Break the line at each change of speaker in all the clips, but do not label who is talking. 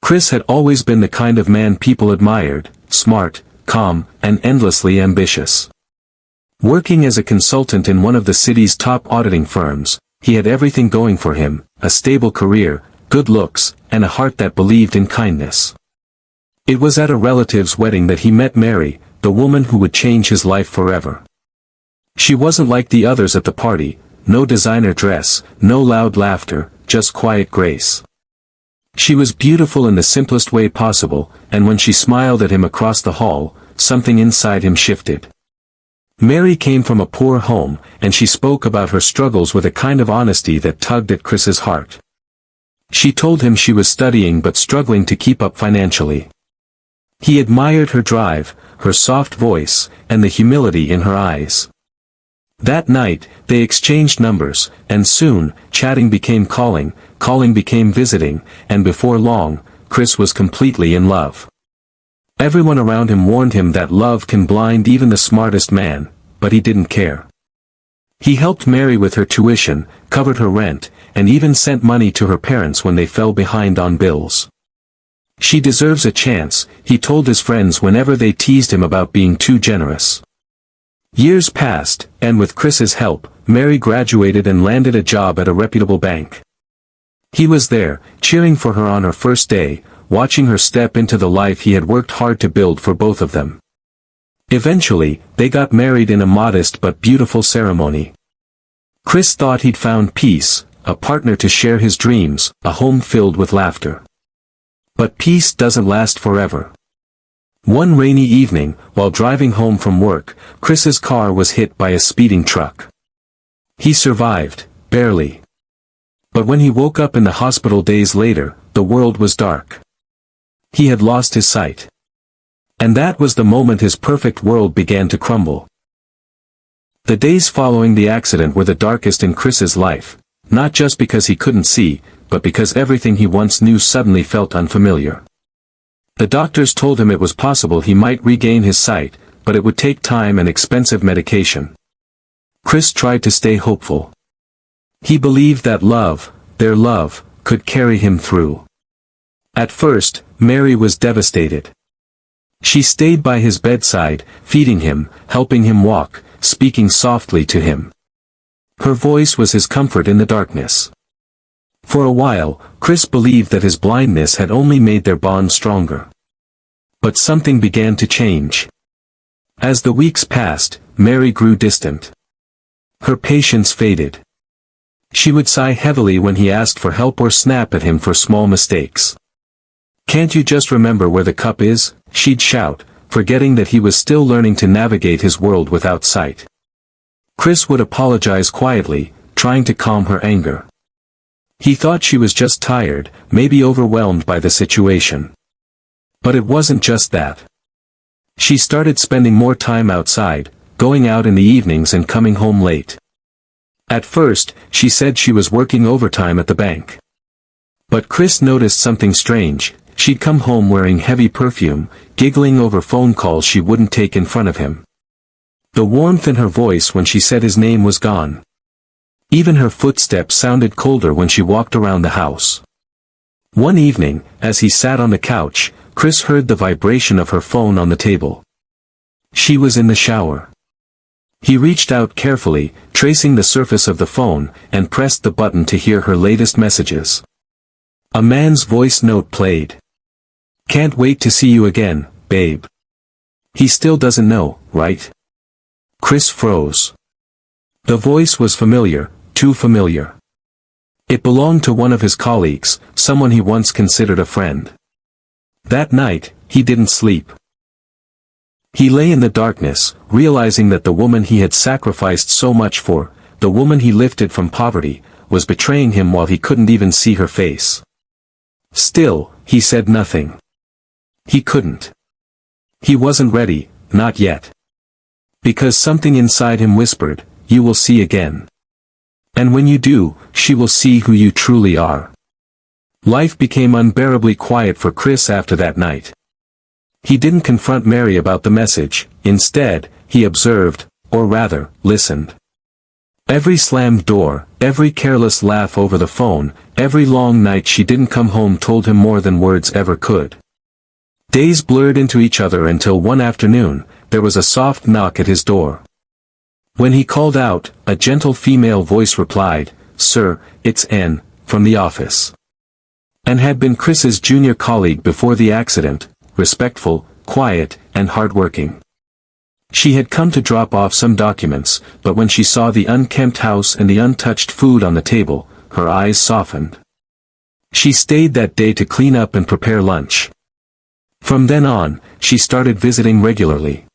Chris had always been the kind of man people admired, smart, calm, and endlessly ambitious. Working as a consultant in one of the city's top auditing firms, he had everything going for him, a stable career, good looks, and a heart that believed in kindness. It was at a relative's wedding that he met Mary, the woman who would change his life forever. She wasn't like the others at the party, no designer dress, no loud laughter, just quiet grace. She was beautiful in the simplest way possible, and when she smiled at him across the hall, something inside him shifted. Mary came from a poor home, and she spoke about her struggles with a kind of honesty that tugged at Chris's heart. She told him she was studying but struggling to keep up financially. He admired her drive, her soft voice, and the humility in her eyes. That night, they exchanged numbers, and soon, chatting became calling became visiting, and before long, Chris was completely in love. Everyone around him warned him that love can blind even the smartest man, but he didn't care. He helped Mary with her tuition, covered her rent, and even sent money to her parents when they fell behind on bills. She deserves a chance, he told his friends whenever they teased him about being too generous. Years passed, and with Chris's help, Mary graduated and landed a job at a reputable bank. He was there, cheering for her on her first day, watching her step into the life he had worked hard to build for both of them. Eventually, they got married in a modest but beautiful ceremony. Chris thought he'd found peace, a partner to share his dreams, a home filled with laughter. But peace doesn't last forever. One rainy evening, while driving home from work, Chris's car was hit by a speeding truck. He survived, barely. But when he woke up in the hospital days later, the world was dark. He had lost his sight. And that was the moment his perfect world began to crumble. The days following the accident were the darkest in Chris's life, not just because he couldn't see, but because everything he once knew suddenly felt unfamiliar. The doctors told him it was possible he might regain his sight, but it would take time and expensive medication. Chris tried to stay hopeful. He believed that love, their love, could carry him through. At first, Mary was devastated. She stayed by his bedside, feeding him, helping him walk, speaking softly to him. Her voice was his comfort in the darkness. For a while, Chris believed that his blindness had only made their bond stronger. But something began to change. As the weeks passed, Mary grew distant. Her patience faded. She would sigh heavily when he asked for help or snap at him for small mistakes. "Can't you just remember where the cup is?" she'd shout, forgetting that he was still learning to navigate his world without sight. Chris would apologize quietly, trying to calm her anger. He thought she was just tired, maybe overwhelmed by the situation. But it wasn't just that. She started spending more time outside, going out in the evenings and coming home late. At first, she said she was working overtime at the bank. But Chris noticed something strange. She'd come home wearing heavy perfume, giggling over phone calls she wouldn't take in front of him. The warmth in her voice when she said his name was gone. Even her footsteps sounded colder when she walked around the house. One evening, as he sat on the couch, Chris heard the vibration of her phone on the table. She was in the shower. He reached out carefully, tracing the surface of the phone, and pressed the button to hear her latest messages. A man's voice note played. "Can't wait to see you again, babe." He still doesn't know, right? Chris froze. The voice was familiar, too familiar. It belonged to one of his colleagues, someone he once considered a friend. That night, he didn't sleep. He lay in the darkness, realizing that the woman he had sacrificed so much for, the woman he lifted from poverty, was betraying him while he couldn't even see her face. Still, he said nothing. He couldn't. He wasn't ready, not yet. Because something inside him whispered, "You will see again. And when you do, she will see who you truly are." Life became unbearably quiet for Chris after that night. He didn't confront Mary about the message. Instead, he observed, or rather, listened. Every slammed door, every careless laugh over the phone, every long night she didn't come home told him more than words ever could. Days blurred into each other until one afternoon, there was a soft knock at his door. When he called out, a gentle female voice replied, "Sir, it's Anne, from the office." Anne had been Chris's junior colleague before the accident, respectful, quiet, and hardworking. She had come to drop off some documents, but when she saw the unkempt house and the untouched food on the table, her eyes softened. She stayed that day to clean up and prepare lunch. From then on, she started visiting regularly.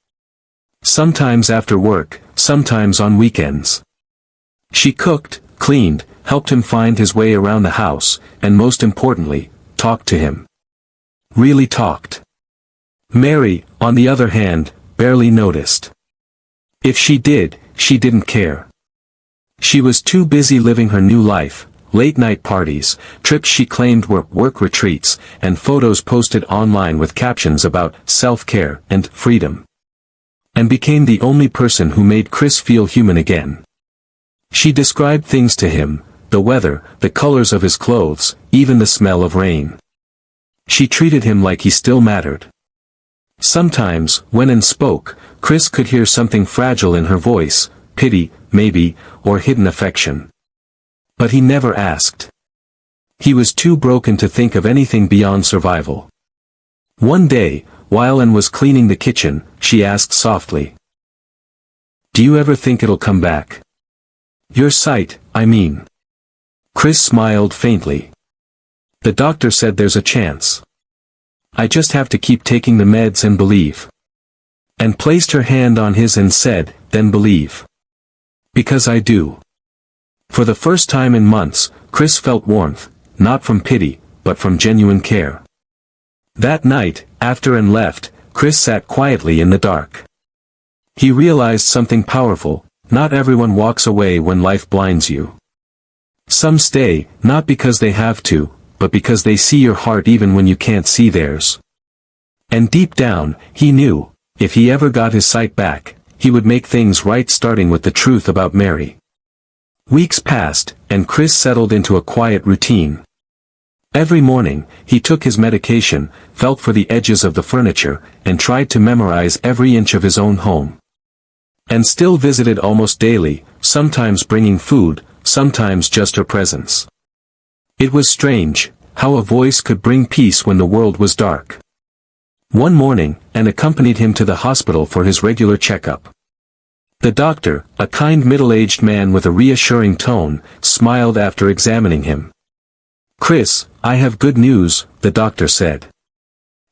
Sometimes after work, sometimes on weekends. She cooked, cleaned, helped him find his way around the house, and most importantly, talked to him. Really talked. Mary, on the other hand, barely noticed. If she did, she didn't care. She was too busy living her new life, late-night parties, trips she claimed were work retreats, and photos posted online with captions about self-care and freedom. And became the only person who made Chris feel human again. She described things to him, the weather, the colors of his clothes, even the smell of rain. She treated him like he still mattered. Sometimes, when Anne spoke, Chris could hear something fragile in her voice, pity, maybe, or hidden affection. But he never asked. He was too broken to think of anything beyond survival. One day, while Anne was cleaning the kitchen, she asked softly, "Do you ever think it'll come back? Your sight, I mean." Chris smiled faintly. "The doctor said there's a chance. I just have to keep taking the meds and believe." And placed her hand on his and said, "Then believe. Because I do." For the first time in months, Chris felt warmth, not from pity, but from genuine care. That night, after Anne left, Chris sat quietly in the dark. He realized something powerful: not everyone walks away when life blinds you. Some stay, not because they have to, but because they see your heart even when you can't see theirs. And deep down, he knew, if he ever got his sight back, he would make things right, starting with the truth about Mary. Weeks passed, and Chris settled into a quiet routine. Every morning, he took his medication, felt for the edges of the furniture, and tried to memorize every inch of his own home. And still visited almost daily, sometimes bringing food, sometimes just her presence. It was strange, how a voice could bring peace when the world was dark. One morning, Anne accompanied him to the hospital for his regular checkup. The doctor, a kind middle-aged man with a reassuring tone, smiled after examining him. "Chris, I have good news," the doctor said.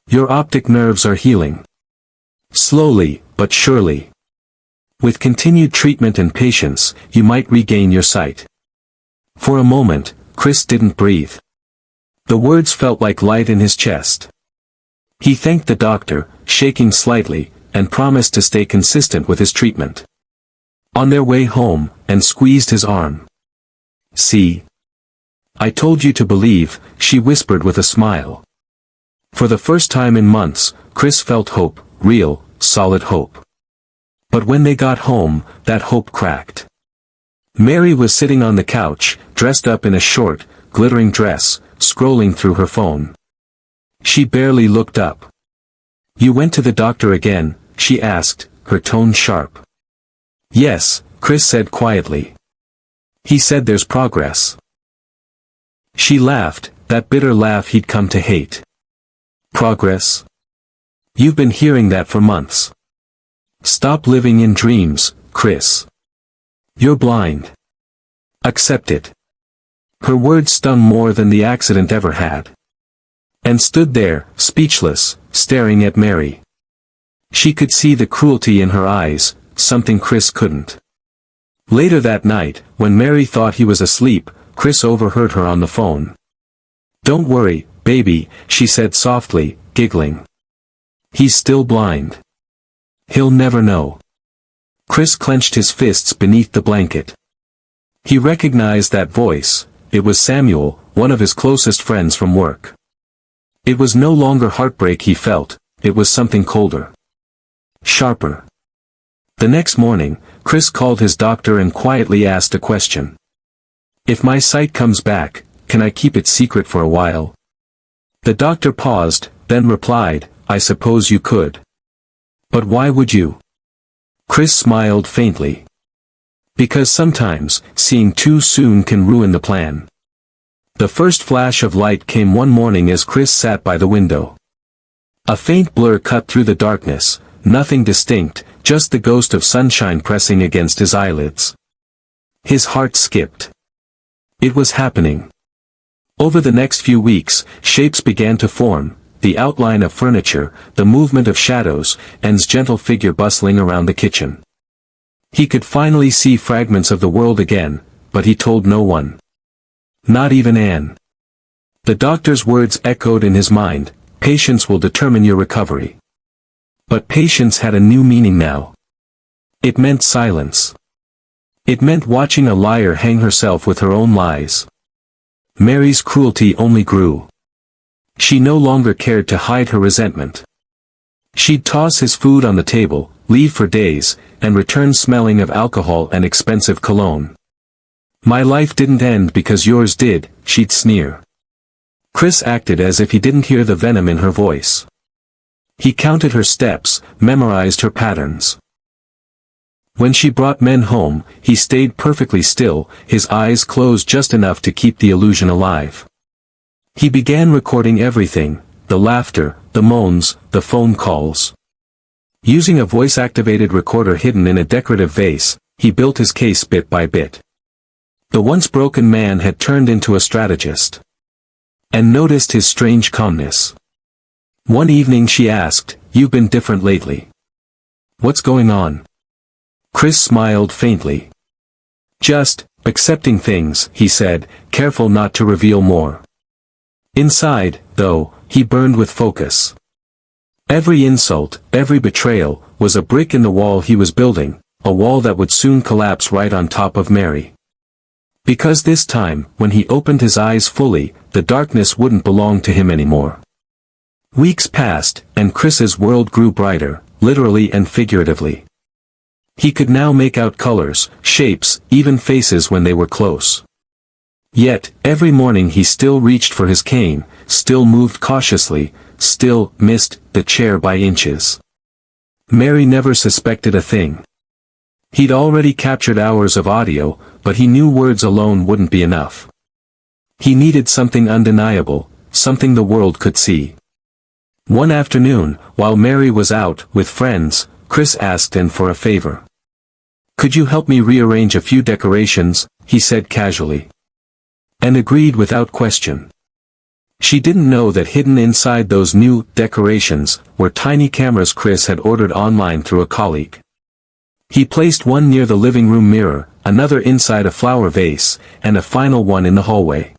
"Your optic nerves are healing. Slowly, but surely. With continued treatment and patience, you might regain your sight." For a moment, Chris didn't breathe. The words felt like light in his chest. He thanked the doctor, shaking slightly, and promised to stay consistent with his treatment. On their way home, Anne squeezed his arm. "See? I told you to believe," she whispered with a smile. For the first time in months, Chris felt hope, real, solid hope. But when they got home, that hope cracked. Mary was sitting on the couch, dressed up in a short, glittering dress, scrolling through her phone. She barely looked up. "You went to the doctor again?" she asked, her tone sharp. "Yes," Chris said quietly. "He said there's progress." She laughed, that bitter laugh he'd come to hate. "Progress? You've been hearing that for months. Stop living in dreams, Chris. You're blind. Accept it." Her words stung more than the accident ever had. And stood there, speechless, staring at Mary. She could see the cruelty in her eyes, something Chris couldn't. Later that night, when Mary thought he was asleep, Chris overheard her on the phone. "Don't worry, baby," she said softly, giggling. "He's still blind. He'll never know." Chris clenched his fists beneath the blanket. He recognized that voice. It was Samuel, one of his closest friends from work. It was no longer heartbreak he felt, it was something colder. Sharper. The next morning, Chris called his doctor and quietly asked a question. "If my sight comes back, can I keep it secret for a while? The doctor paused, then replied, I suppose you could. But why would you? Chris smiled faintly. Because sometimes, seeing too soon can ruin the plan. The first flash of light came one morning as Chris sat by the window. A faint blur cut through the darkness, nothing distinct, just the ghost of sunshine pressing against his eyelids. His heart skipped. It was happening. Over the next few weeks, shapes began to form, the outline of furniture, the movement of shadows, Anne's gentle figure bustling around the kitchen. He could finally see fragments of the world again, but he told no one. Not even Anne. The doctor's words echoed in his mind, patience will determine your recovery. But patience had a new meaning now. It meant silence. It meant watching a liar hang herself with her own lies. Mary's cruelty only grew. She no longer cared to hide her resentment. She'd toss his food on the table, leave for days, and return smelling of alcohol and expensive cologne. My life didn't end because yours did, she'd sneer. Chris acted as if he didn't hear the venom in her voice. He counted her steps, memorized her patterns. When she brought men home, he stayed perfectly still, his eyes closed just enough to keep the illusion alive. He began recording everything, the laughter, the moans, the phone calls. Using a voice-activated recorder hidden in a decorative vase, he built his case bit by bit. The once broken man had turned into a strategist. And noticed his strange calmness. One evening she asked, "You've been different lately. What's going on?" Chris smiled faintly. "Just, accepting things," he said, careful not to reveal more. Inside, though, he burned with focus. Every insult, every betrayal, was a brick in the wall he was building, a wall that would soon collapse right on top of Mary. Because this time, when he opened his eyes fully, the darkness wouldn't belong to him anymore. Weeks passed, and Chris's world grew brighter, literally and figuratively. He could now make out colors, shapes, even faces when they were close. Yet, every morning he still reached for his cane, still moved cautiously, still missed the chair by inches. Mary never suspected a thing. He'd already captured hours of audio, but he knew words alone wouldn't be enough. He needed something undeniable, something the world could see. One afternoon, while Mary was out with friends, Chris asked Anne for a favor. "Could you help me rearrange a few decorations?" he said casually. Anne agreed without question. She didn't know that hidden inside those new decorations were tiny cameras Chris had ordered online through a colleague. He placed one near the living room mirror, another inside a flower vase, and a final one in the hallway.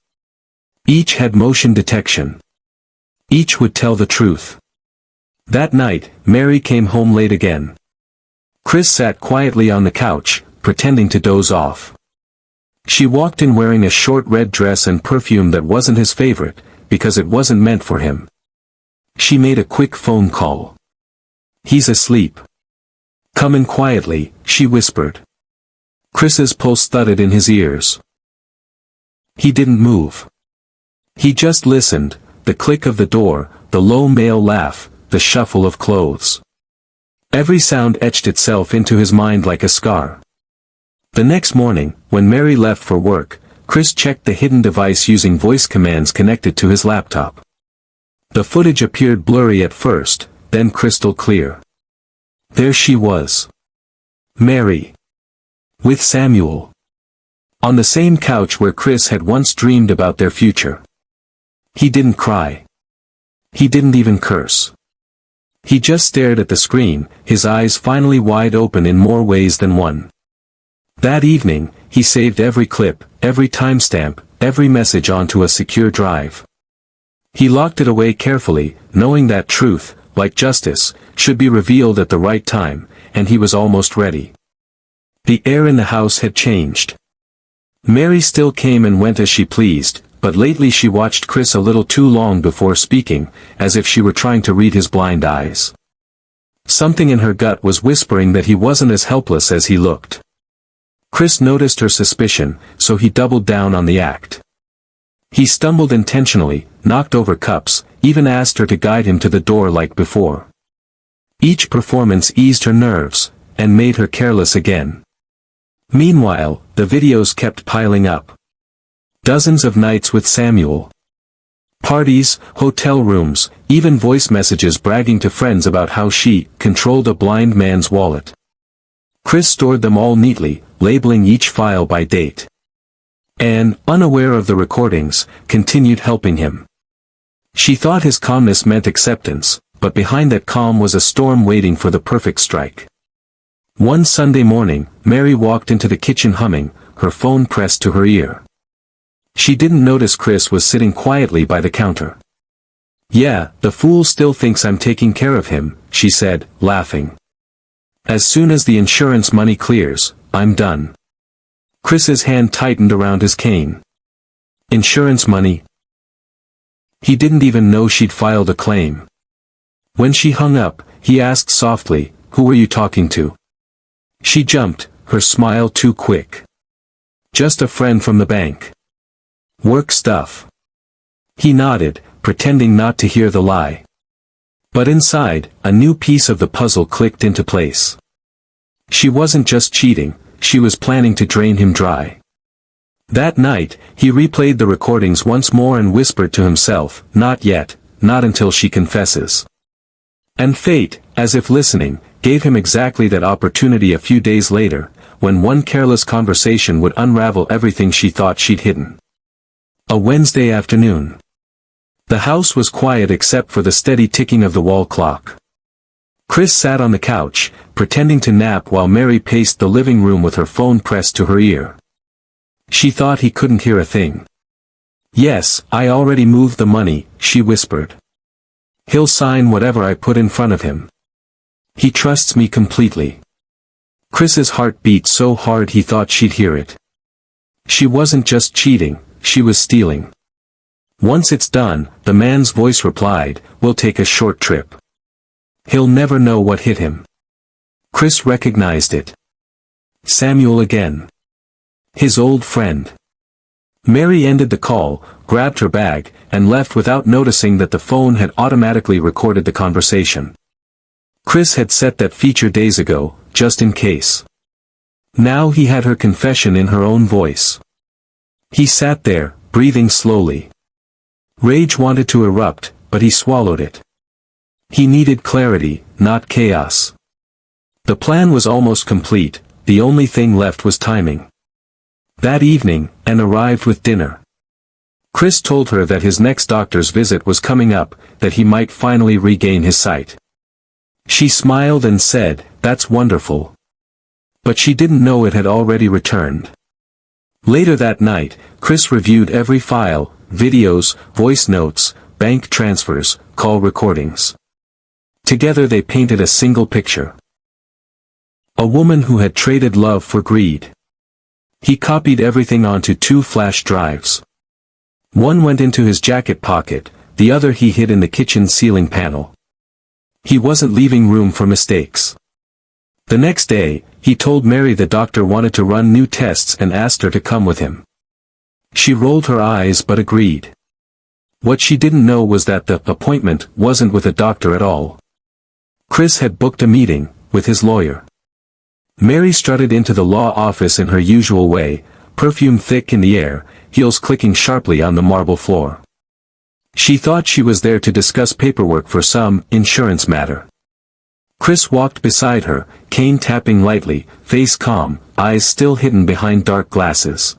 Each had motion detection. Each would tell the truth. That night, Mary came home late again. Chris sat quietly on the couch, pretending to doze off. She walked in wearing a short red dress and perfume that wasn't his favorite, because it wasn't meant for him. She made a quick phone call. "He's asleep." "Come in quietly," she whispered. Chris's pulse thudded in his ears. He didn't move. He just listened, the click of the door, the low male laugh, the shuffle of clothes. Every sound etched itself into his mind like a scar. The next morning, when Mary left for work, Chris checked the hidden device using voice commands connected to his laptop. The footage appeared blurry at first, then crystal clear. There she was. Mary. With Samuel. On the same couch where Chris had once dreamed about their future. He didn't cry. He didn't even curse. He just stared at the screen, his eyes finally wide open in more ways than one. That evening, he saved every clip, every timestamp, every message onto a secure drive. He locked it away carefully, knowing that truth, like justice, should be revealed at the right time, and he was almost ready. The air in the house had changed. Mary still came and went as she pleased, but lately she watched Chris a little too long before speaking, as if she were trying to read his blind eyes. Something in her gut was whispering that he wasn't as helpless as he looked. Chris noticed her suspicion, so he doubled down on the act. He stumbled intentionally, knocked over cups, even asked her to guide him to the door like before. Each performance eased her nerves, and made her careless again. Meanwhile, the videos kept piling up. Dozens of nights with Samuel. Parties, hotel rooms, even voice messages bragging to friends about how she controlled a blind man's wallet. Chris stored them all neatly, labeling each file by date. Anne, unaware of the recordings, continued helping him. She thought his calmness meant acceptance, but behind that calm was a storm waiting for the perfect strike. One Sunday morning, Mary walked into the kitchen humming, her phone pressed to her ear. She didn't notice Chris was sitting quietly by the counter. "Yeah, the fool still thinks I'm taking care of him," she said, laughing. "As soon as the insurance money clears, I'm done." Chris's hand tightened around his cane. Insurance money? He didn't even know she'd filed a claim. When she hung up, he asked softly, "Who were you talking to?" She jumped, her smile too quick. "Just a friend from the bank. Work stuff." He nodded, pretending not to hear the lie. But inside, a new piece of the puzzle clicked into place. She wasn't just cheating, she was planning to drain him dry. That night, he replayed the recordings once more and whispered to himself, "Not yet, not until she confesses." And fate, as if listening, gave him exactly that opportunity a few days later, when one careless conversation would unravel everything she thought she'd hidden. A Wednesday afternoon. The house was quiet except for the steady ticking of the wall clock. Chris sat on the couch, pretending to nap while Mary paced the living room with her phone pressed to her ear. She thought he couldn't hear a thing. "Yes, I already moved the money," she whispered. "He'll sign whatever I put in front of him. He trusts me completely." Chris's heart beat so hard he thought she'd hear it. She wasn't just cheating, she was stealing. "Once it's done," the man's voice replied, "we'll take a short trip. He'll never know what hit him." Chris recognized it. Samuel again. His old friend. Mary ended the call, grabbed her bag, and left without noticing that the phone had automatically recorded the conversation. Chris had set that feature days ago, just in case. Now he had her confession in her own voice. He sat there, breathing slowly. Rage wanted to erupt, but he swallowed it. He needed clarity, not chaos. The plan was almost complete, the only thing left was timing. That evening, Anne arrived with dinner. Chris told her that his next doctor's visit was coming up, that he might finally regain his sight. She smiled and said, "That's wonderful." But she didn't know it had already returned. Later that night, Chris reviewed every file, videos, voice notes, bank transfers, call recordings. Together they painted a single picture. A woman who had traded love for greed. He copied everything onto 2 flash drives. One went into his jacket pocket, the other he hid in the kitchen ceiling panel. He wasn't leaving room for mistakes. The next day, he told Mary the doctor wanted to run new tests and asked her to come with him. She rolled her eyes but agreed. What she didn't know was that the appointment wasn't with a doctor at all. Chris had booked a meeting with his lawyer. Mary strutted into the law office in her usual way, perfume thick in the air, heels clicking sharply on the marble floor. She thought she was there to discuss paperwork for some insurance matter. Chris walked beside her, cane tapping lightly, face calm, eyes still hidden behind dark glasses.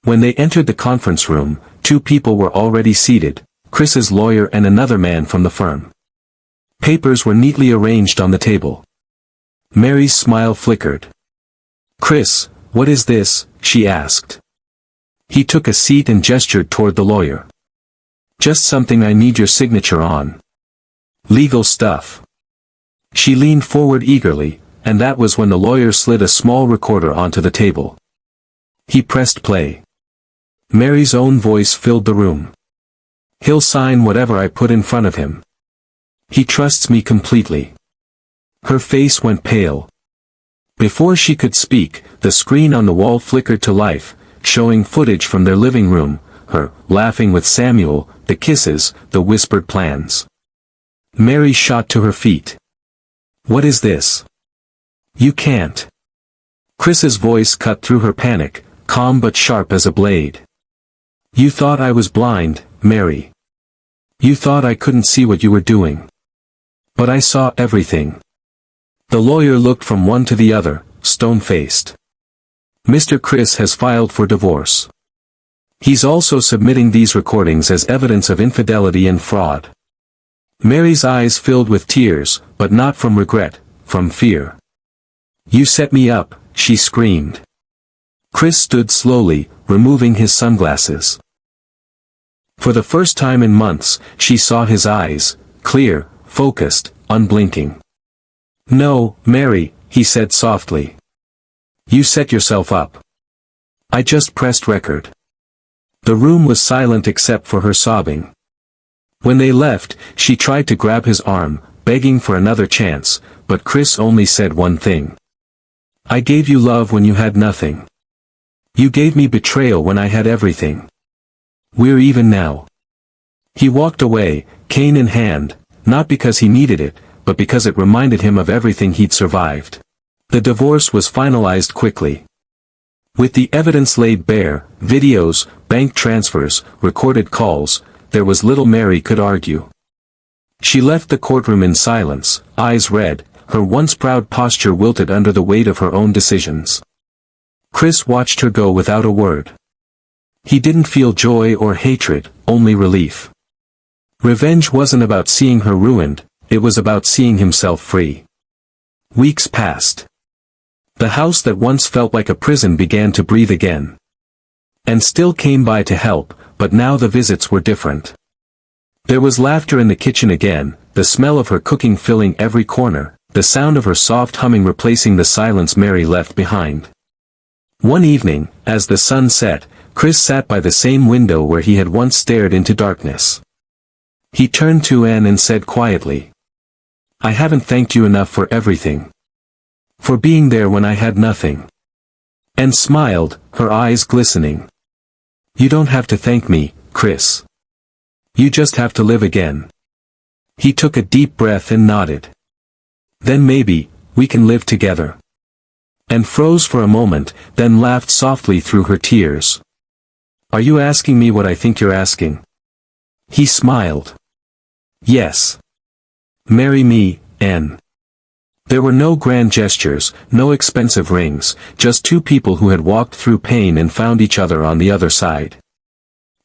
When they entered the conference room, 2 people were already seated, Chris's lawyer and another man from the firm. Papers were neatly arranged on the table. Mary's smile flickered. "Chris, what is this?" she asked. He took a seat and gestured toward the lawyer. "Just something I need your signature on. Legal stuff." She leaned forward eagerly, and that was when the lawyer slid a small recorder onto the table. He pressed play. Mary's own voice filled the room. "He'll sign whatever I put in front of him. He trusts me completely." Her face went pale. Before she could speak, the screen on the wall flickered to life, showing footage from their living room, her, laughing with Samuel, the kisses, the whispered plans. Mary shot to her feet. "What is this? You can't." Chris's voice cut through her panic, calm but sharp as a blade. "You thought I was blind, Mary. You thought I couldn't see what you were doing. But I saw everything." The lawyer looked from one to the other, stone-faced. "Mr. Chris has filed for divorce. He's also submitting these recordings as evidence of infidelity and fraud." Mary's eyes filled with tears, but not from regret, from fear. "You set me up," she screamed. Chris stood slowly, removing his sunglasses. For the first time in months, she saw his eyes, clear, focused, unblinking. "No, Mary," he said softly. "You set yourself up. I just pressed record." The room was silent except for her sobbing. When they left, she tried to grab his arm, begging for another chance, but Chris only said one thing. "I gave you love when you had nothing. You gave me betrayal when I had everything. We're even now." He walked away, cane in hand, not because he needed it, but because it reminded him of everything he'd survived. The divorce was finalized quickly. With the evidence laid bare, videos, bank transfers, recorded calls, there was little Mary could argue. She left the courtroom in silence, eyes red, her once proud posture wilted under the weight of her own decisions. Chris watched her go without a word. He didn't feel joy or hatred, only relief. Revenge wasn't about seeing her ruined, it was about seeing himself free. Weeks passed. The house that once felt like a prison began to breathe again. And still came by to help, but now the visits were different. There was laughter in the kitchen again, the smell of her cooking filling every corner, the sound of her soft humming replacing the silence Mary left behind. One evening, as the sun set, Chris sat by the same window where he had once stared into darkness. He turned to Anne and said quietly, "I haven't thanked you enough for everything. For being there when I had nothing." Anne smiled, her eyes glistening. "You don't have to thank me, Chris. You just have to live again." He took a deep breath and nodded. "Then maybe, we can live together." And froze for a moment, then laughed softly through her tears. "Are you asking me what I think you're asking?" He smiled. "Yes. Marry me, Anne." There were no grand gestures, no expensive rings, just two people who had walked through pain and found each other on the other side.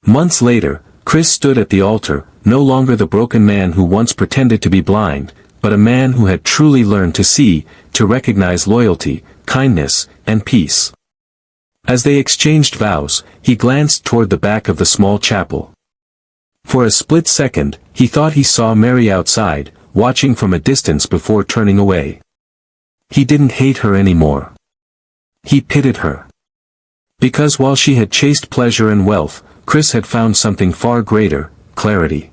Months later, Chris stood at the altar, no longer the broken man who once pretended to be blind, but a man who had truly learned to see, to recognize loyalty, kindness, and peace. As they exchanged vows, he glanced toward the back of the small chapel. For a split second, he thought he saw Mary outside, watching from a distance before turning away. He didn't hate her anymore. He pitied her. Because while she had chased pleasure and wealth, Chris had found something far greater, clarity.